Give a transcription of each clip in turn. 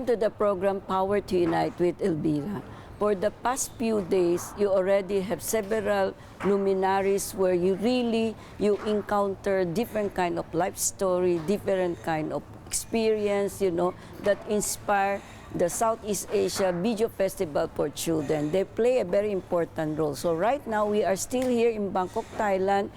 to the program Power to Unite with Elvira. For the past few days, you already have several luminaries where you encounter different kind of life story, different kind of experience, that inspire the Southeast Asia Video Festival for Children. They play a very important role. So right now, we are still here in Bangkok, Thailand,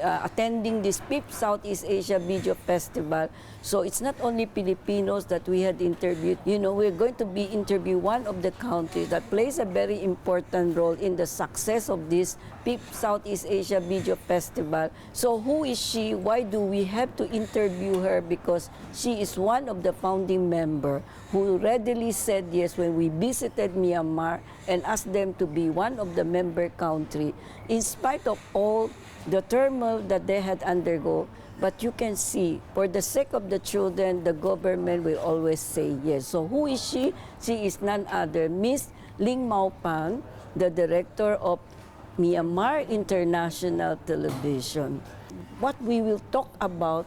attending this 5th Southeast Asia Video Festival. So it's not only Filipinos that we had interviewed. We're going to be interviewing one of the countries that plays a very important role in the success of this 5th Southeast Asia Video Festival. So who is she? Why do we have to interview her? Because she is one of the founding members who readily said yes when we visited Myanmar and asked them to be one of the member country, in spite of all the turmoil that they had undergo. But you can see, for the sake of the children, the government will always say yes. So who is she? She is none other, Miss Ling Maung, the director of Myanmar International Television. What we will talk about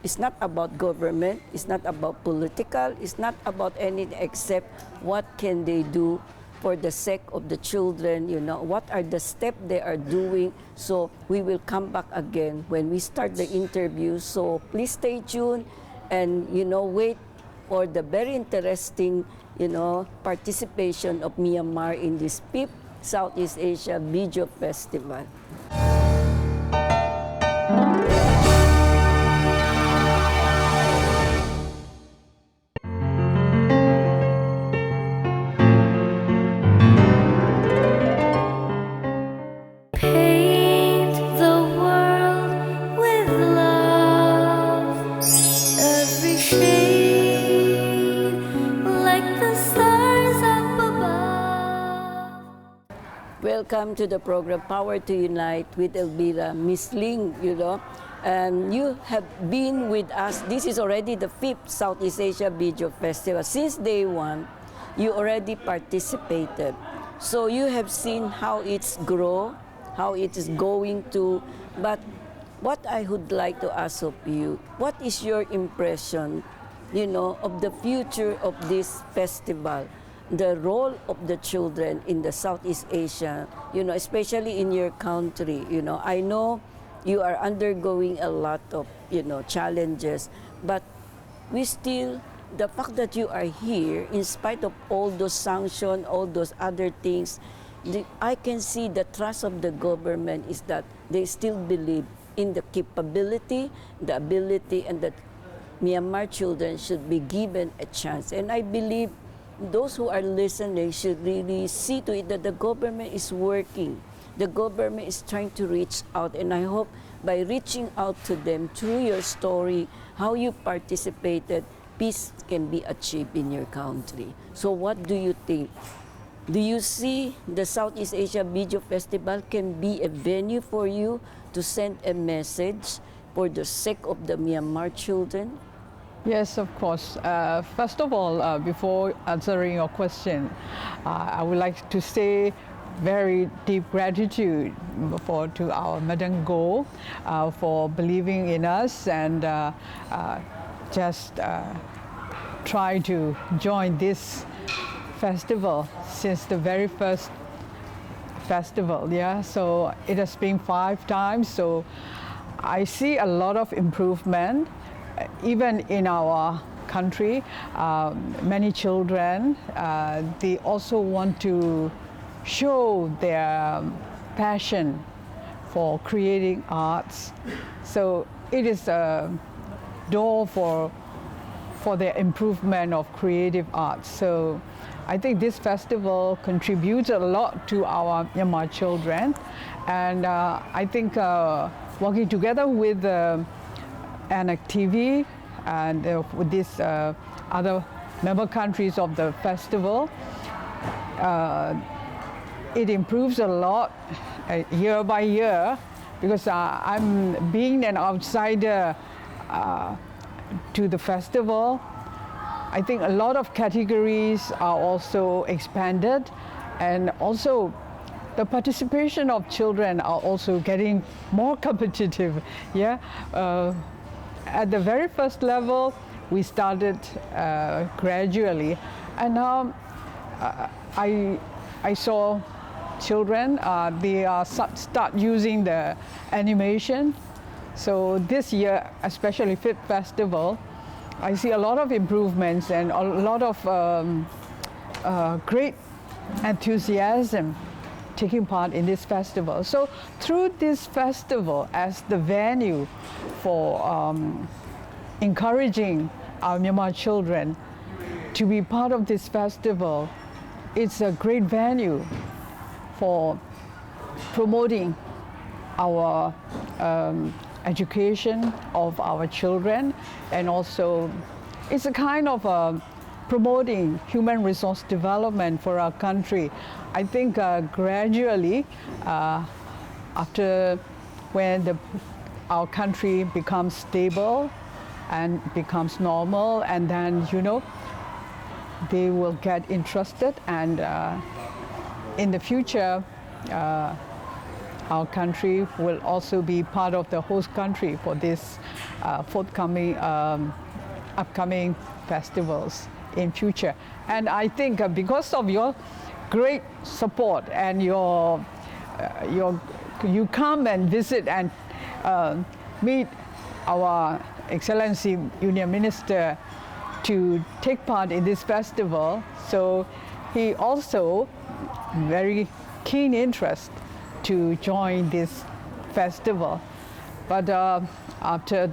it's not about government, it's not about political, it's not about anything except what can they do for the sake of the children, what are the steps they are doing. So we will come back again when we start the interview. So please stay tuned and, wait for the very interesting, participation of Myanmar in this 5th Southeast Asia Video Festival. Welcome to the program Power to Unite with Elvira. Miss Ling, and you have been with us. This is already the 5th Southeast Asia Video Festival. Since day one, you already participated. So you have seen how it's grow, how it is going to. But what I would like to ask of you, what is your impression, of the future of this festival? The role of the children in the Southeast Asia, especially in your country. I know you are undergoing a lot of, challenges, but the fact that you are here, in spite of all those sanctions, all those other things, I can see the trust of the government is that they still believe in the capability, the ability, and that Myanmar children should be given a chance. And I believe those who are listening should really see to it that the government is working. The government is trying to reach out, and I hope by reaching out to them through your story, how you participated, peace can be achieved in your country. So what do you think? Do you see the Southeast Asia Video Festival can be a venue for you to send a message for the sake of the Myanmar children? Yes, of course. First of all, before answering your question, I would like to say very deep gratitude to our Madam Go for believing in us and just try to join this festival since the very first festival. So it has been 5 times. So I see a lot of improvement. Even in our country, many children, they also want to show their passion for creating arts. So it is a door for their improvement of creative arts. So I think this festival contributes a lot to our Myanmar children. And I think working together with MRTV and with these other member countries of the festival, it improves a lot year by year, because I'm being an outsider to the festival. I think a lot of categories are also expanded, and also the participation of children are also getting more competitive. At the very first level, we started gradually, and now I saw children, they start using the animation. So this year, especially Fit Festival, I see a lot of improvements and a lot of great enthusiasm taking part in this festival. So through this festival as the venue for encouraging our Myanmar children to be part of this festival, it's a great venue for promoting our education of our children, and also it's a kind of promoting human resource development for our country. I think gradually, after when our country becomes stable and becomes normal, and then they will get interested, and in the future our country will also be part of the host country for this forthcoming upcoming festivals in future. And I think because of your great support and you come and visit and meet our Excellency Union Minister to take part in this festival, so he also very keen interest to join this festival. But after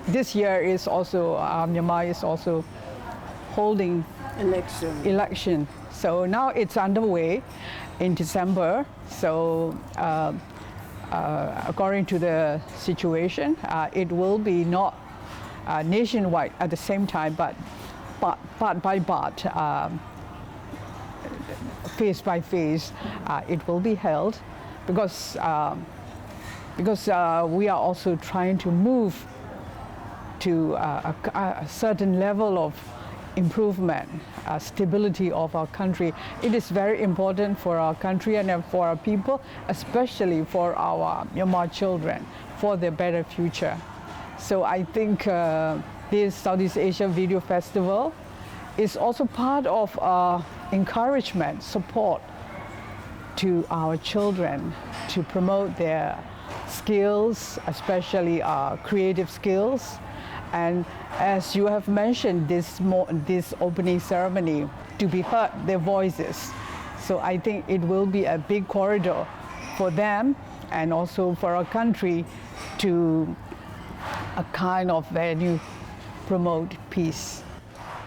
this year is also Myanmar is also holding election. So now it's underway in December. So according to the situation, it will be not nationwide at the same time, but part by part, phase by phase, it will be held, because we are also trying to move to a certain level of improvement, stability of our country. It is very important for our country and for our people, especially for our Myanmar children, for their better future. So I think this Southeast Asia Video Festival is also part of encouragement, support to our children to promote their skills, especially creative skills. And as you have mentioned, this opening ceremony, to be heard their voices. So I think it will be a big corridor for them and also for our country to a kind of venue promote peace.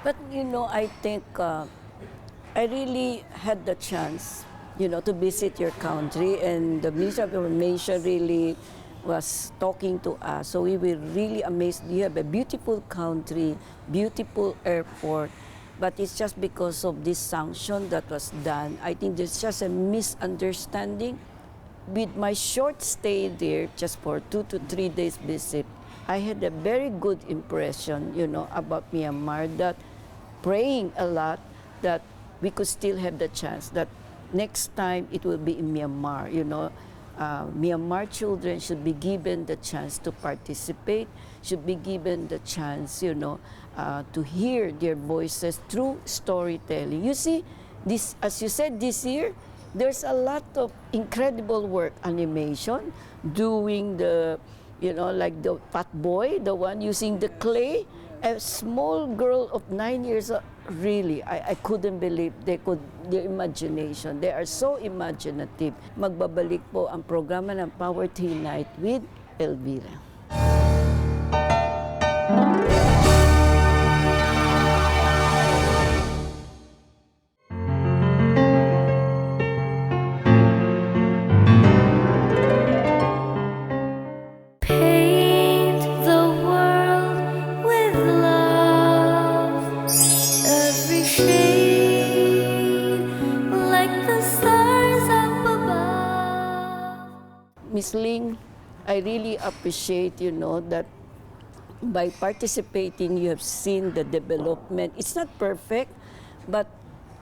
But I think I really had the chance, to visit your country, and the Minister of Information really was talking to us. So we were really amazed. You have a beautiful country, beautiful airport, but it's just because of this sanction that was done. I think there's just a misunderstanding. With my short stay there, just for 2 to 3 days visit, I had a very good impression, about Myanmar, that praying a lot that we could still have the chance that next time it will be in Myanmar, Myanmar children should be given the chance to participate, should be given the chance, to hear their voices through storytelling. You see, this, as you said, this year, there's a lot of incredible work, animation, doing the, like the fat boy, the one using the clay, a small girl of 9 years old. Really, I couldn't believe their imagination. They are so imaginative. Magbabalik po ang programa ng Power to Unite with Elvira. Ms. Ling, I really appreciate, that by participating, you have seen the development. It's not perfect, but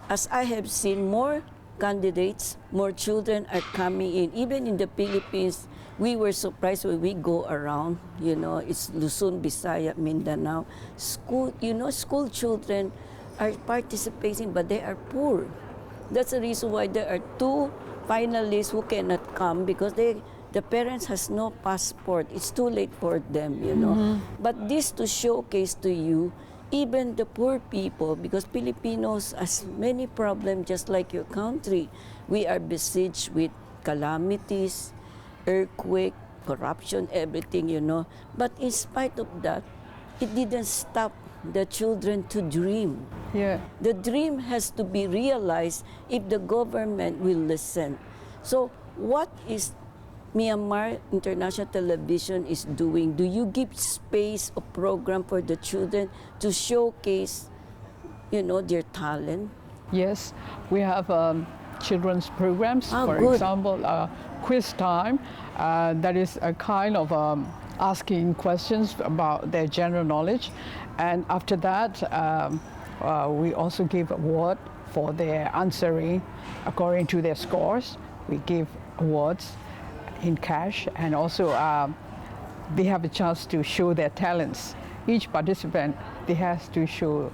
as I have seen, more candidates, more children are coming in. Even in the Philippines, we were surprised when we go around, you know, it's Luzon, Visaya, Mindanao. School, you know, school children are participating, but they are poor. That's the reason why there are 2 finalists who cannot come because the parents has no passport. It's too late for them, you know. But this to showcase to you, even the poor people, because Filipinos has many problems just like your country. We are besieged with calamities, earthquake, corruption, everything, you know. But in spite of that, it didn't stop the children to dream. Yeah. The dream has to be realized if the government will listen. So what is Myanmar International Television is doing? Do you give space or program for the children to showcase, you know, their talent? Yes, we have children's programs. For Good. example, quiz time. That is a kind of asking questions about their general knowledge. And after that, we also give award for their answering according to their scores. We give awards in cash, and also they have a chance to show their talents. Each participant, they have to show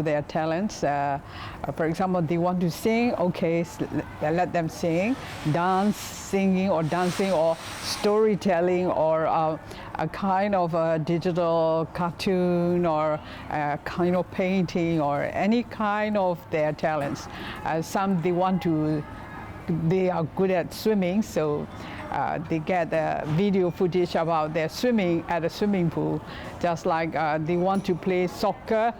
their talents. For example, they want to sing, okay, let them sing. Dance, singing or dancing or storytelling or a kind of a digital cartoon or a kind of painting or any kind of their talents. Some they are good at swimming, so they get video footage about their swimming at a swimming pool. Just like they want to play soccer,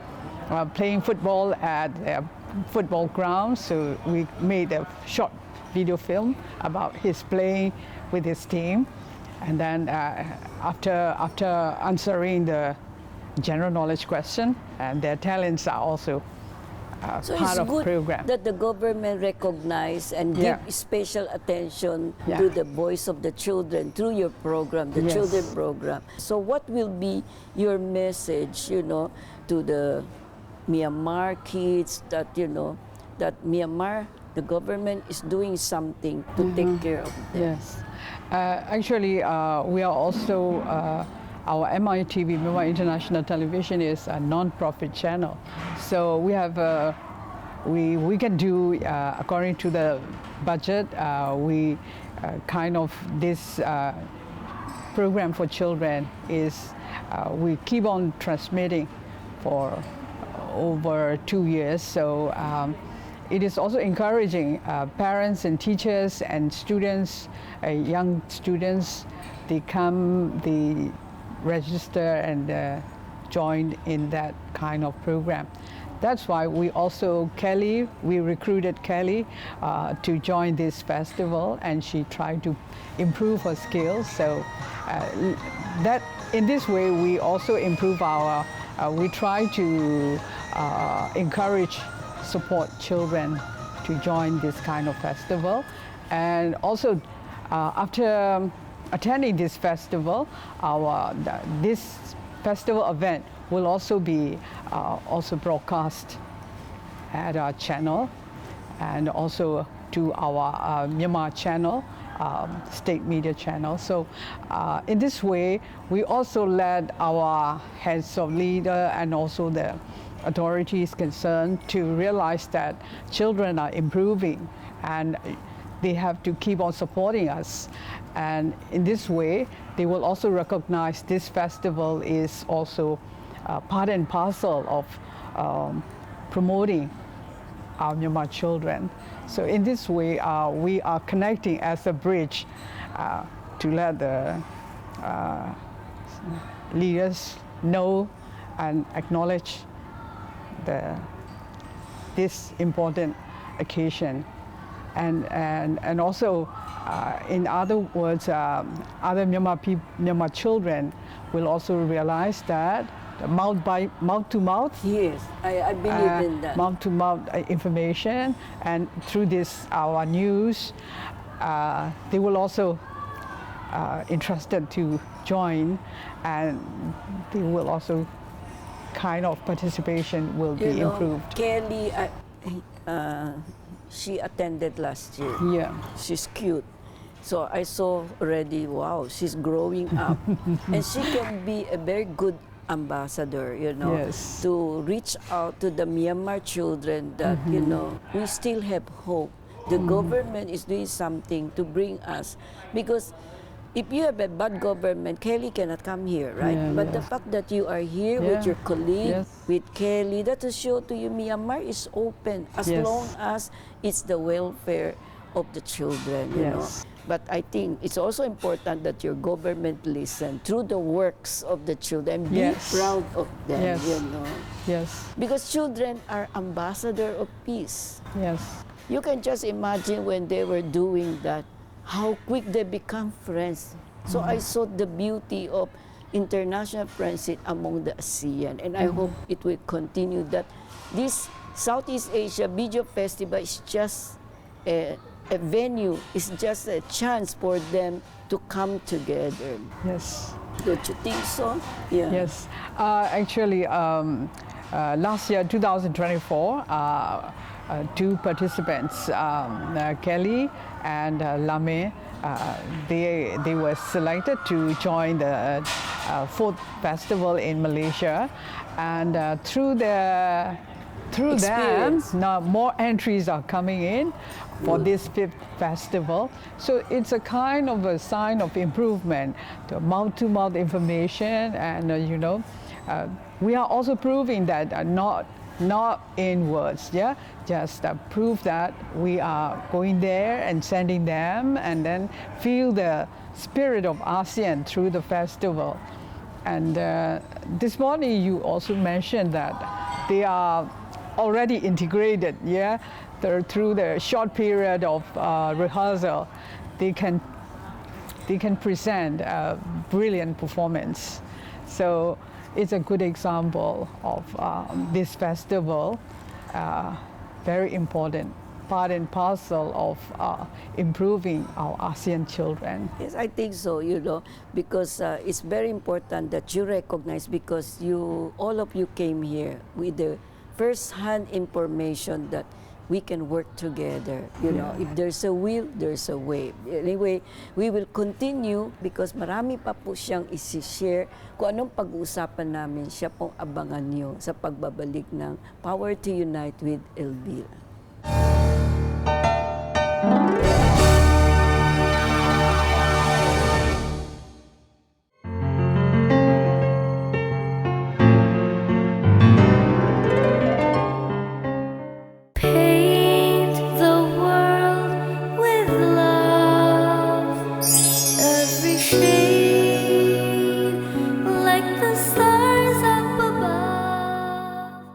playing football at a football ground, so we made a short video film about his playing with his team. And then after answering the general knowledge question, and their talents are also So part it's of good program. that the government recognize and give special attention to the voice of the children through your program, the children program. So what will be your message, you know, to the Myanmar kids that, you know, that Myanmar, the government is doing something to take care of them? Yes. Actually, we are also our MITV, Myanmar International Television, is a non-profit channel. So we have, we can do, according to the budget, we kind of, this program for children is, we keep on transmitting for over 2 years. So it is also encouraging parents and teachers and students, young students, they register and join in that kind of program. That's why we recruited Kelly to join this festival, and she tried to improve her skills. So that in this way we also improve our, we try to encourage, support children to join this kind of festival. And also after attending this festival, this festival event will also be also broadcast at our channel and also to our Myanmar channel, state media channel. So in this way, we also let our heads of leader and also the authorities concerned to realize that children are improving and they have to keep on supporting us. And in this way, they will also recognize this festival is also part and parcel of promoting our Myanmar children. So in this way, we are connecting as a bridge to let the leaders know and acknowledge this important occasion. And also, in other words, other Myanmar children will also realize that mouth to mouth. Yes, I believe in that. Mouth to mouth information, and through this our news, they will also interested to join, and they will also kind of participation will be improved. Kelly, she attended last year. Yeah. She's cute. So I saw already, wow, she's growing up. And she can be a very good ambassador, you know, Yes. to reach out to the Myanmar children that, you know, we still have hope. The government is doing something to bring us. Because if you have a bad government, Kelly cannot come here, right? Yeah, But the yes. fact that you are here with Yeah, your colleague, yes. with Kelly, that will show to you Myanmar is open as Yes. long as it's the welfare of the children, you know. Yes. But I think it's also important that your government listen through the works of the children. Be Yes. proud of them, Yes. you know. Yes. Because children are ambassador of peace. Yes. You can just imagine when they were doing that, how quick they become friends. So I saw the beauty of international friendship among the ASEAN, and I hope it will continue that this Southeast Asia Video Festival is just a venue, it's just a chance for them to come together. Yes. Don't you think so? Yeah. Yes. Actually, last year, 2024, two participants, Kelly and Lame, they were selected to join the fourth festival in Malaysia, and through them, Experience. now more entries are coming in for this fifth festival. So it's a kind of a sign of improvement, to mouth-to-mouth information, and you know, we are also proving that not in words, yeah, just prove that we are going there and sending them, and then feel the spirit of ASEAN through the festival. And this morning you also mentioned that they are already integrated, yeah, through the short period of rehearsal, they can present a brilliant performance. So it's a good example of this festival, very important part and parcel of improving our ASEAN children. Yes, I think so, you know, because it's very important that you recognize, because all of you came here with the first-hand information that we can work together. You know, if there's a will, there's a way. Anyway, we will continue because marami pa po siyang isi-share. Kung anong pag-uusapan namin, siya pong abangan nyo sa pagbabalik ng Power to Unite with Elvira. Paint the world with love, every shade like the stars up above.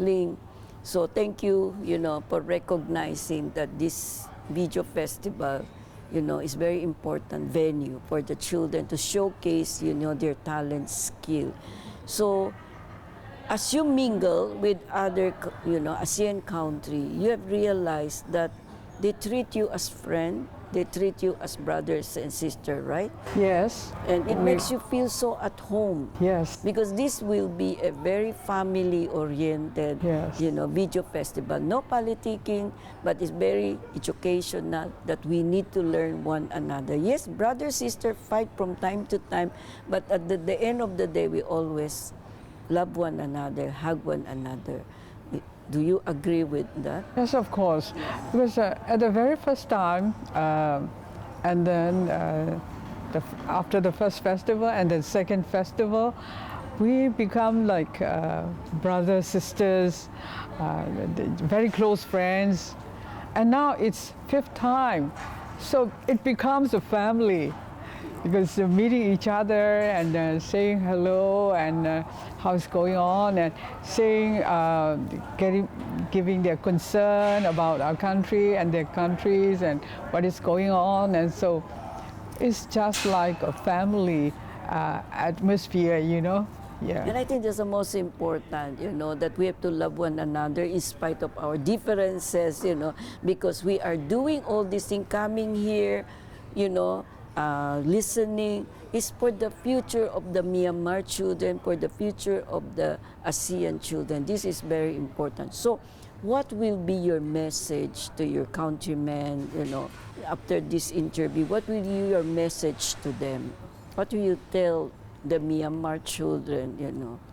Ling, so thank you, you know, for recognizing that this video festival, you know, is very important venue for the children to showcase, you know, their talent, skill. So, as you mingle with other, you know, ASEAN country, you have realized that they treat you as friend, they treat you as brothers and sisters, right? Yes. And it makes you feel so at home. Yes. Because this will be a very family-oriented, Yes. you know, video festival. No politicking, but it's very educational that we need to learn one another. Yes, brother, sister fight from time to time, but at the end of the day, we always love one another, hug one another. Do you agree with that? Yes, of course. Because at the very first time, and then after the first festival and the second festival, we become like brothers, sisters, very close friends. And now it's fifth time. So it becomes a family. Because meeting each other and saying hello and how it's going on, and saying, giving their concern about our country and their countries and what is going on, and so it's just like a family atmosphere, you know. Yeah. And I think that's the most important, you know, that we have to love one another in spite of our differences, you know, because we are doing all this thing, coming here, you know, listening is for the future of the Myanmar children, for the future of the ASEAN children. This is very important. So, what will be your message to your countrymen, after this interview? What will be your message to them? What will you tell the Myanmar children,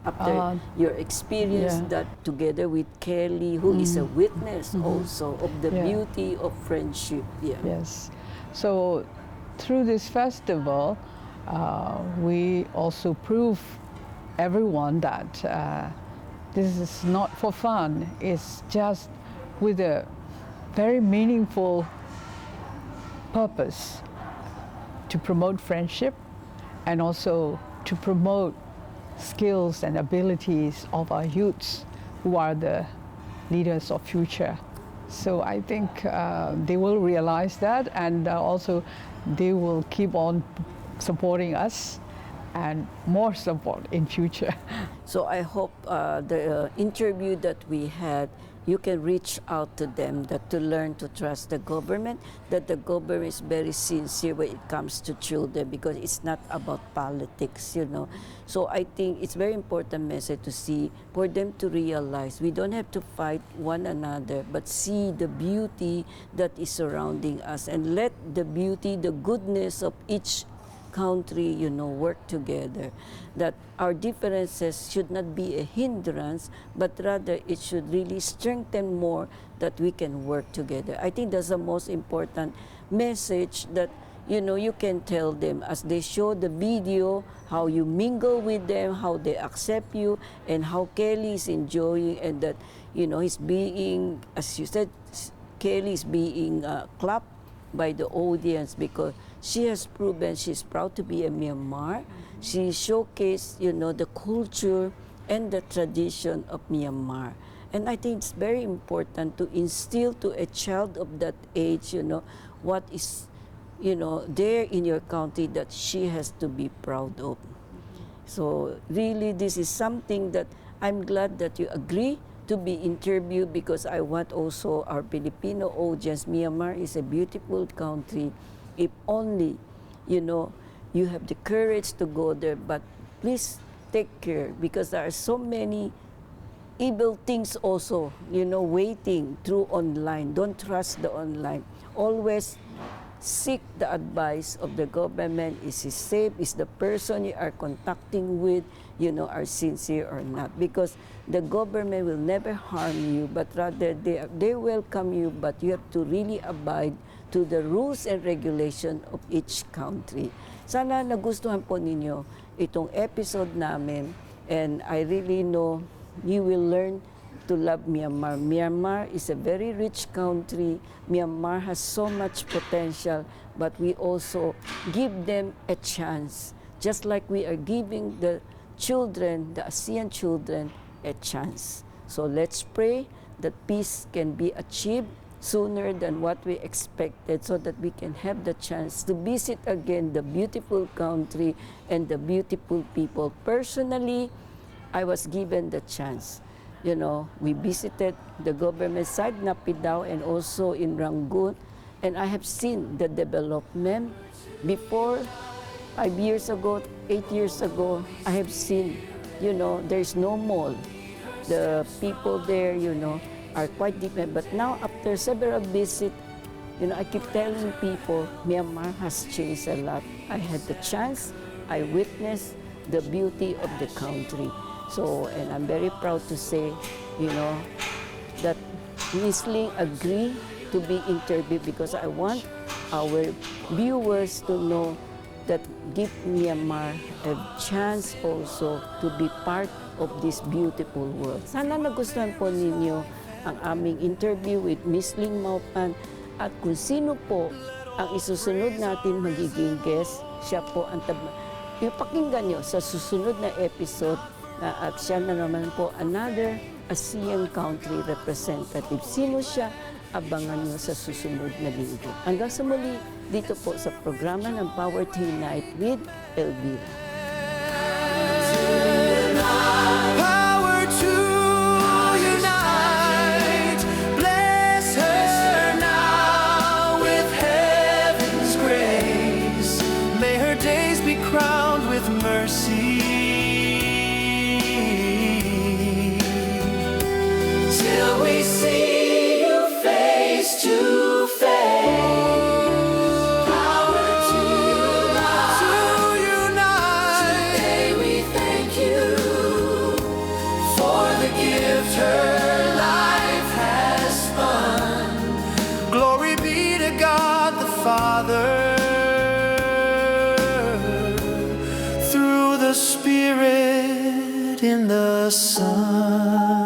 after your experience yeah. that together with Kelly, who is a witness also of the Yeah. beauty of friendship? Yeah. Yes. So through this festival, we also prove everyone that this is not for fun. It's just with a very meaningful purpose to promote friendship and also to promote skills and abilities of our youths who are the leaders of future. So I think they will realize that, and also they will keep on supporting us and more support in future. So I hope the interview that we had, you can reach out to them, that to learn to trust the government, that the government is very sincere when it comes to children, because it's not about politics. So I think it's very important message to see, for them to realize we don't have to fight one another, but see the beauty that is surrounding us, and let the beauty, the goodness of each country, work together. That our differences should not be a hindrance, but rather it should really strengthen more, that we can work together. I think that's the most important message that you can tell them as they show the video, how you mingle with them, how they accept you, and how Kelly is enjoying, and that he's being, as you said, Kelly is being clapped by the audience, because she has proven she's proud to be a Myanmar. She showcased, the culture and the tradition of Myanmar. And I think it's very important to instill to a child of that age, what is, there in your country that she has to be proud of. So really, this is something that I'm glad that you agree to be interviewed, because I want also our Filipino audience. Myanmar is a beautiful country. If only, you have the courage to go there, but please take care, because there are so many evil things also, waiting through online. Don't trust the online. Always seek the advice of the government. Is it safe? Is the person you are contacting with, are sincere or not? Because the government will never harm you, but rather they welcome you, but you have to really abide to the rules and regulation of each country. Sana nagustuhan po ninyo itong episode namin, and I really know you will learn to love Myanmar. Myanmar is a very rich country. Myanmar has so much potential, but we also give them a chance, just like we are giving the children, the ASEAN children, a chance. So let's pray that peace can be achieved sooner than what we expected, so that we can have the chance to visit again the beautiful country and the beautiful people. Personally, I was given the chance. We visited the government side, Napidao, and also in Rangoon, and I have seen the development. Before, 5 years ago, 8 years ago, I have seen, there's no mall. The people there, are quite different. But now, after several visits, I keep telling people, Myanmar has changed a lot. I had the chance, I witnessed the beauty of the country. So, and I'm very proud to say, that Ms. Ling agreed to be interviewed, because I want our viewers to know that give Myanmar a chance also to be part of this beautiful world. Sana nagustuhan po ninyo ang aming interview with Ms. Ling Maung, at kung sino po ang isusunod natin magiging guest, siya po ang ipakinggan nyo sa susunod na episode, at siya na naman po another ASEAN country representative. Sino siya? Abangan nyo sa susunod na linggo. Hanggang sa muli, dito po sa programa ng Power to Unite with Elvira. Power to unite, bless her now with heaven's grace. gift her life has spun. Glory be to God the Father, through the Spirit in the Son.